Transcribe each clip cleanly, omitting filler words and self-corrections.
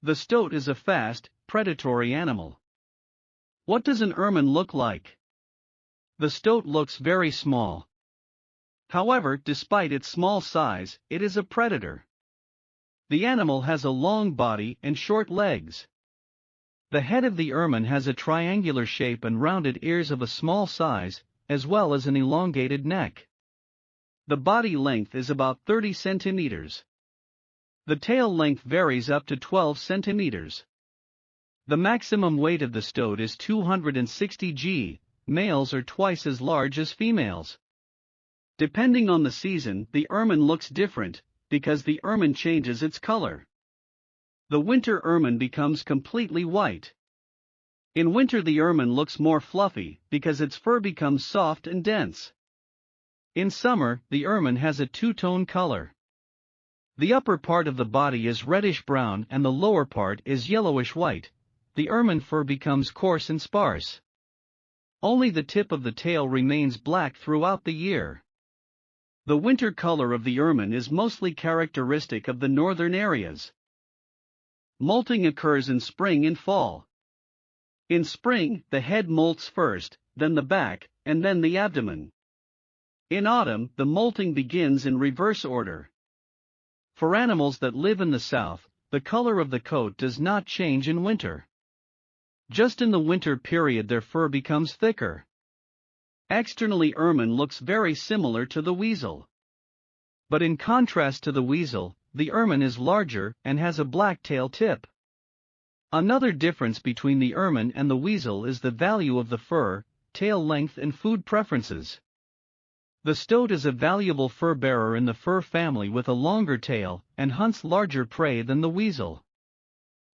The stoat is a fast, predatory animal. What does an ermine look like? The stoat looks very small. However, despite its small size, it is a predator. The animal has a long body and short legs. The head of the ermine has a triangular shape and rounded ears of a small size, as well as an elongated neck. The body length is about 30 centimeters. The tail length varies up to 12 centimeters. The maximum weight of the stoat is 260 g. Males are twice as large as females. Depending on the season, the ermine looks different, because the ermine changes its color. The winter ermine becomes completely white. In winter the ermine looks more fluffy, because its fur becomes soft and dense. In summer, the ermine has a two-tone color. The upper part of the body is reddish-brown and the lower part is yellowish-white. The ermine fur becomes coarse and sparse. Only the tip of the tail remains black throughout the year. The winter color of the ermine is mostly characteristic of the northern areas. Molting occurs in spring and fall. In spring, the head molts first, then the back, and then the abdomen. In autumn, the molting begins in reverse order. For animals that live in the south, the color of the coat does not change in winter. Just in the winter period their fur becomes thicker. Externally, ermine looks very similar to the weasel. But in contrast to the weasel, the ermine is larger and has a black tail tip. Another difference between the ermine and the weasel is the value of the fur, tail length and food preferences. The stoat is a valuable fur bearer in the fur family with a longer tail and hunts larger prey than the weasel.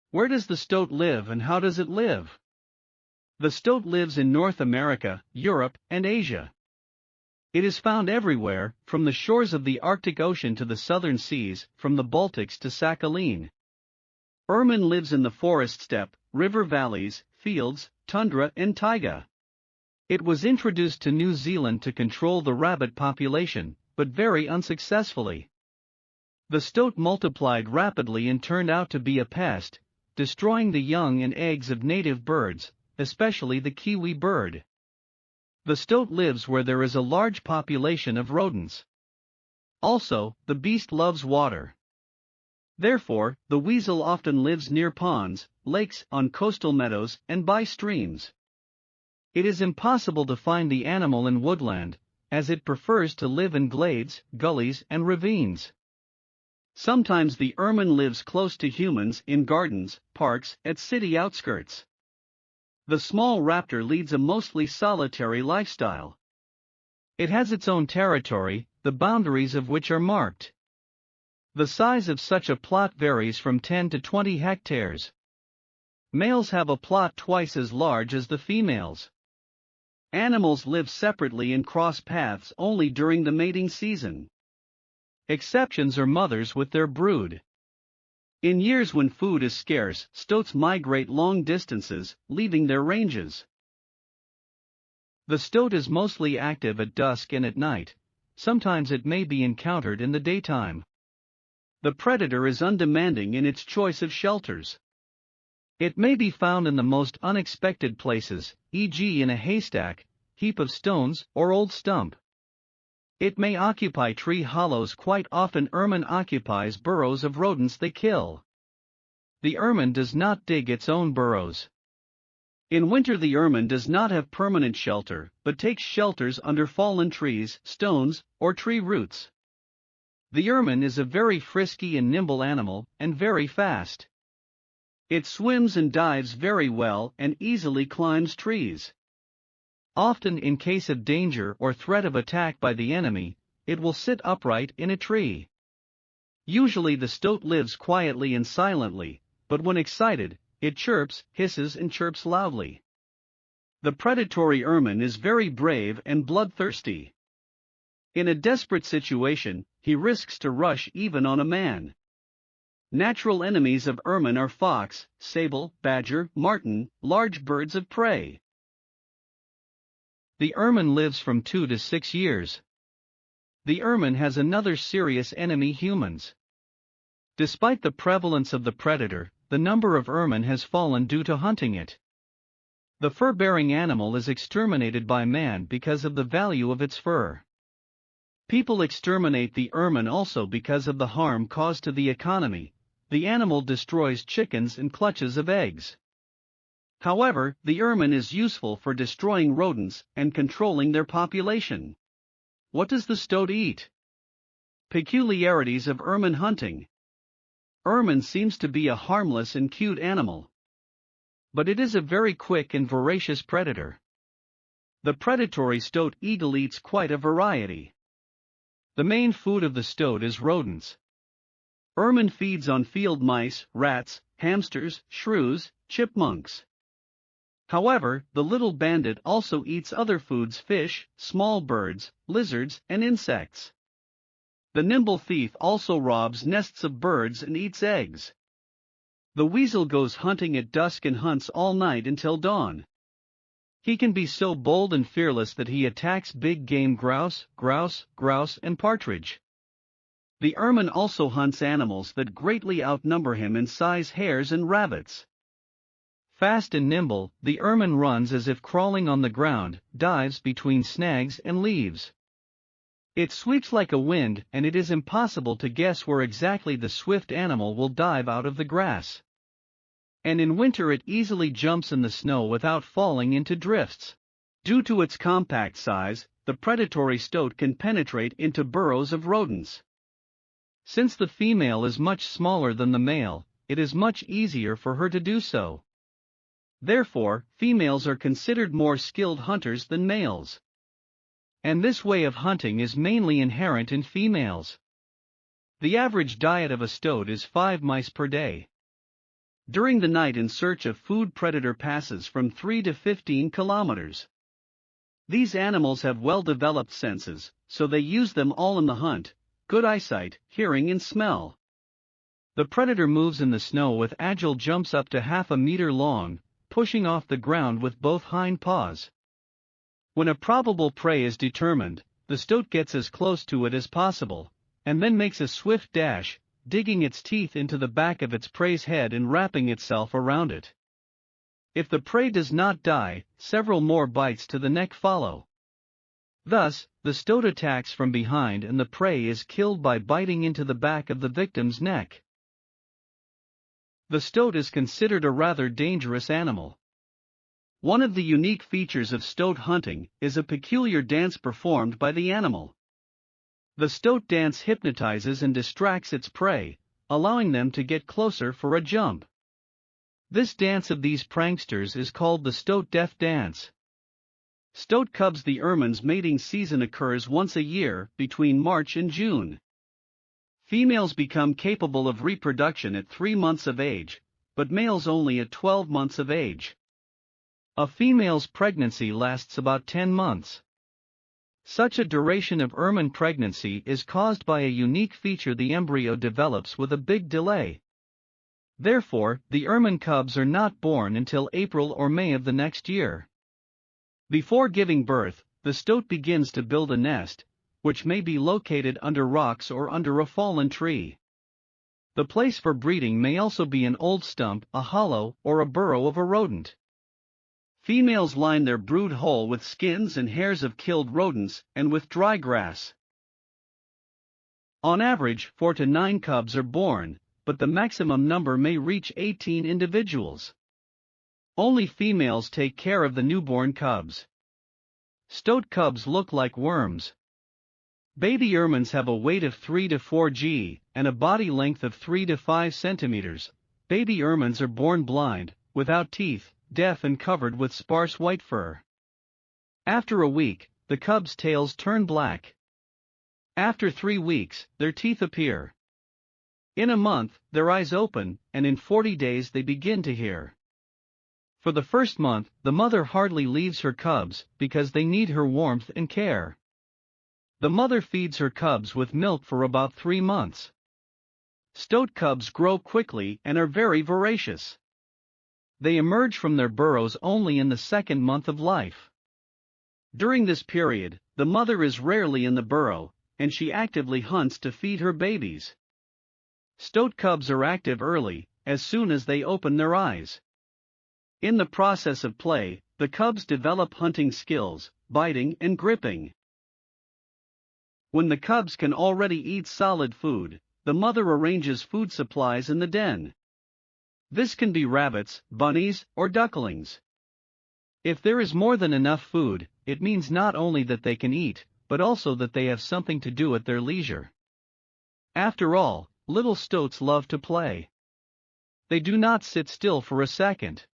Where does the stoat live and how does it live? The stoat lives in North America, Europe, and Asia. It is found everywhere, from the shores of the Arctic Ocean to the southern seas, from the Baltics to Sakhalin. Ermine lives in the forest steppe, river valleys, fields, tundra and taiga. It was introduced to New Zealand to control the rabbit population, but very unsuccessfully. The stoat multiplied rapidly and turned out to be a pest, destroying the young and eggs of native birds, especially the kiwi bird. The stoat lives where there is a large population of rodents. Also, the beast loves water. Therefore, the weasel often lives near ponds, lakes, on coastal meadows, and by streams. It is impossible to find the animal in woodland, as it prefers to live in glades, gullies, and ravines. Sometimes the ermine lives close to humans in gardens, parks, at city outskirts. The small raptor leads a mostly solitary lifestyle. It has its own territory, the boundaries of which are marked. The size of such a plot varies from 10 to 20 hectares. Males have a plot twice as large as the females. Animals live separately and cross paths only during the mating season. Exceptions are mothers with their brood. In years when food is scarce, stoats migrate long distances, leaving their ranges. The stoat is mostly active at dusk and at night. Sometimes it may be encountered in the daytime. The predator is undemanding in its choice of shelters. It may be found in the most unexpected places, e.g. in a haystack, heap of stones, or old stump. It may occupy tree hollows. Quite often ermine occupies burrows of rodents they kill. The ermine does not dig its own burrows. In winter the ermine does not have permanent shelter, but takes shelters under fallen trees, stones, or tree roots. The ermine is a very frisky and nimble animal, and very fast. It swims and dives very well and easily climbs trees. Often in case of danger or threat of attack by the enemy, it will sit upright in a tree. Usually the stoat lives quietly and silently, but when excited, it chirps, hisses and chirps loudly. The predatory ermine is very brave and bloodthirsty. In a desperate situation, he risks to rush even on a man. Natural enemies of ermine are fox, sable, badger, marten, large birds of prey. The ermine lives from 2 to 6 years. The ermine has another serious enemy: humans. Despite the prevalence of the predator, the number of ermine has fallen due to hunting it. The fur-bearing animal is exterminated by man because of the value of its fur. People exterminate the ermine also because of the harm caused to the economy. The animal destroys chickens and clutches of eggs. However, the ermine is useful for destroying rodents and controlling their population. What does the stoat eat? Peculiarities of ermine hunting. Ermine seems to be a harmless and cute animal, but it is a very quick and voracious predator. The predatory stoat eagle eats quite a variety. The main food of the stoat is rodents. Ermine feeds on field mice, rats, hamsters, shrews, chipmunks. However, the little bandit also eats other foods: fish, small birds, lizards, and insects. The nimble thief also robs nests of birds and eats eggs. The weasel goes hunting at dusk and hunts all night until dawn. He can be so bold and fearless that he attacks big game: grouse, and partridge. The ermine also hunts animals that greatly outnumber him in size: hares and rabbits. Fast and nimble, the ermine runs as if crawling on the ground, dives between snags and leaves. It sweeps like a wind, and it is impossible to guess where exactly the swift animal will dive out of the grass. And in winter it easily jumps in the snow without falling into drifts. Due to its compact size, the predatory stoat can penetrate into burrows of rodents. Since the female is much smaller than the male, it is much easier for her to do so. Therefore, females are considered more skilled hunters than males. And this way of hunting is mainly inherent in females. The average diet of a stoat is 5 mice per day. During the night in search of food, predator passes from 3 to 15 kilometers. These animals have well-developed senses, so they use them all in the hunt: good eyesight, hearing, and smell. The predator moves in the snow with agile jumps up to half a meter long, pushing off the ground with both hind paws. When a probable prey is determined, the stoat gets as close to it as possible, and then makes a swift dash, digging its teeth into the back of its prey's head and wrapping itself around it. If the prey does not die, several more bites to the neck follow. Thus, the stoat attacks from behind and the prey is killed by biting into the back of the victim's neck. The stoat is considered a rather dangerous animal. One of the unique features of stoat hunting is a peculiar dance performed by the animal. The stoat dance hypnotizes and distracts its prey, allowing them to get closer for a jump. This dance of these pranksters is called the stoat death dance. Stoat cubs. The ermine's mating season occurs once a year, between March and June. Females become capable of reproduction at 3 months of age, but males only at 12 months of age. A female's pregnancy lasts about 10 months. Such a duration of ermine pregnancy is caused by a unique feature: the embryo develops with a big delay. Therefore, the ermine cubs are not born until April or May of the next year. Before giving birth, the stoat begins to build a nest, which may be located under rocks or under a fallen tree. The place for breeding may also be an old stump, a hollow, or a burrow of a rodent. Females line their brood hole with skins and hairs of killed rodents and with dry grass. On average, 4 to 9 cubs are born, but the maximum number may reach 18 individuals. Only females take care of the newborn cubs. Stoat cubs look like worms. Baby ermines have a weight of 3 to 4 g and a body length of 3 to 5 centimeters. Baby ermines are born blind, without teeth, deaf, and covered with sparse white fur. After a week, the cubs' tails turn black. After 3 weeks, their teeth appear. In a month, their eyes open, and in 40 days they begin to hear. For the first month, the mother hardly leaves her cubs because they need her warmth and care. The mother feeds her cubs with milk for about 3 months. Stoat cubs grow quickly and are very voracious. They emerge from their burrows only in the 2nd month of life. During this period, the mother is rarely in the burrow, and she actively hunts to feed her babies. Stoat cubs are active early, as soon as they open their eyes. In the process of play, the cubs develop hunting skills, biting and gripping. When the cubs can already eat solid food, the mother arranges food supplies in the den. This can be rabbits, bunnies, or ducklings. If there is more than enough food, it means not only that they can eat, but also that they have something to do at their leisure. After all, little stoats love to play. They do not sit still for a second.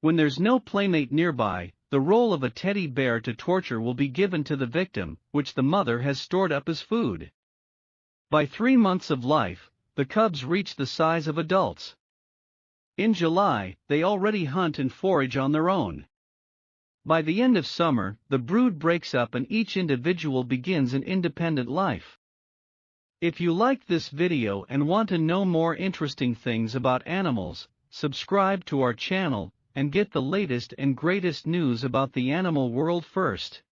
When there's no playmate nearby, the role of a teddy bear to torture will be given to the victim, which the mother has stored up as food. By 3 months of life, the cubs reach the size of adults. In July, they already hunt and forage on their own. By the end of summer, the brood breaks up and each individual begins an independent life. If you liked this video and want to know more interesting things about animals, subscribe to our channel and get the latest and greatest news about the animal world first.